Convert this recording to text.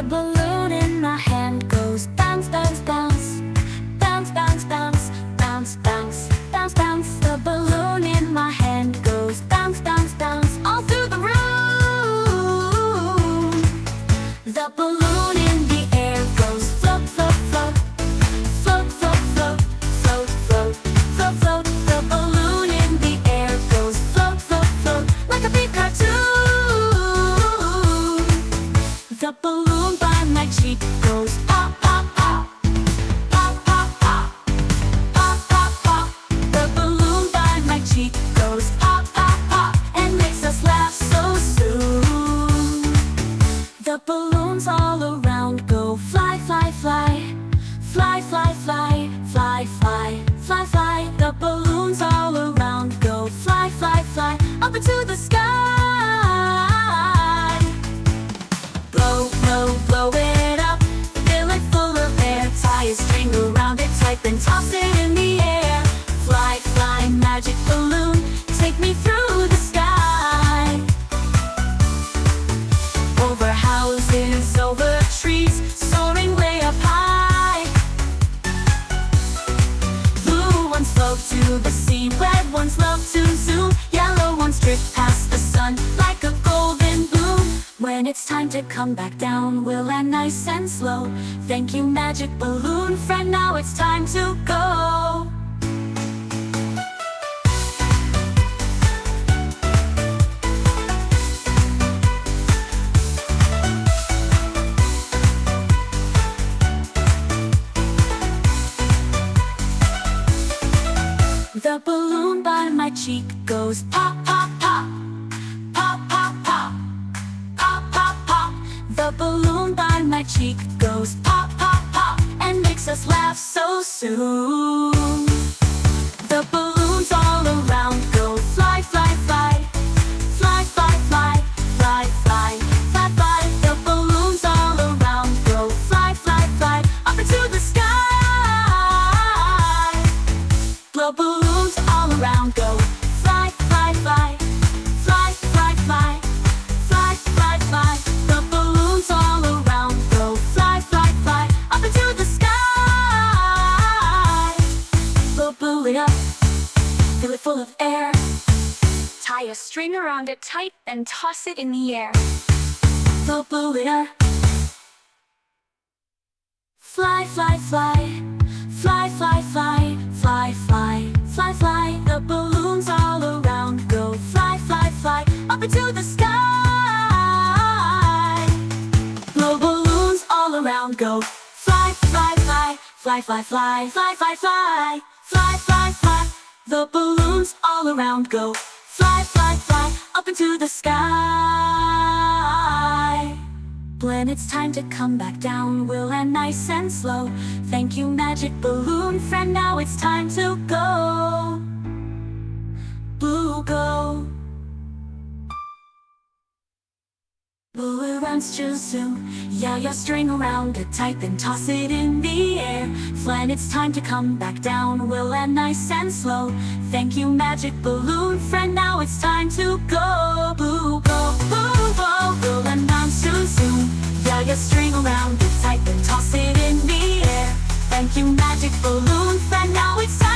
balloon in my hand goes bounce, bounce, bounce. Bounce, bounce, bounce. Bounce, bounce, bounce, bounce. The balloon in my hand goes bounce, bounce, bounce. All through the room. The balloon in the air goes float, float, float. Float, float, float. Float, float, float, float. The balloon in the air goes float, float, float. Like a big cartoon. The balloon by my cheek goes pop, pop, pop. Pop, pop, pop. Pop, pop, pop. The balloon by my cheek goes pop, pop, pop. And makes us laugh so soon. The balloons all around go fly, fly, fly. Fly, fly, fly. Fly, fly, fly, fly. The balloons all around go fly, fly, fly. Up into the sky. Blow, blow, blow it up. Fill it full of air. Tie a string around it tight, then toss it in the air. Fly, fly, magic balloon, take me through the sky. Over houses, over trees, soaring way up high. Blue ones float to the sea, red ones love to zoom. Yellow ones drift past the sun like a golden bloom. When it's time to come back down, we'll land nice and slow. Thank you, magic balloon friend, now it's time to go. The balloon by my cheek goes pop, pop, pop. Pop, pop, pop. Pop, pop, pop. The balloon by my cheek goes pop, pop, pop. And makes us laugh so soon. The balloons all around go fly, fly, fly. Fly, fly, fly. Fly, fly, fly, fly. The balloons all around go fly, fly, fly. Up into the sky. Blow balloons all around go fly, fly, fly. Fly, fly, fly. Fly, fly, fly. The balloons all around go fly, fly, fly. Up into the sky. Blow balloon up, fill it full of air. Tie a string around it tight, then toss it in the air. Blow balloon up. Fly, fly, fly. Fly, fly, fly. Fly, fly, fly, fly. The balloons all around go fly, fly, fly. Up into the sky. Blow balloons all around go fly, fly, fly. Fly, fly, fly. Fly, fly, fly. Fly, fly, fly. The balloons all around go fly, fly, fly. Up into the sky. When it's time to come back down, we'll land nice and slow. Thank you, magic balloon friend, now it's time to go. Blue, go. Blow around still soon. Yeah, your string around it tight, then toss it in the air. When it's time to come back down, we'll land nice and slow. Thank you, magic balloon friend, now it's time to go. Blue, go, blue, go. We'll land down still soon. Yeah, your string around it tight, then toss it in the air. Thank you, magic balloon friend, now it's time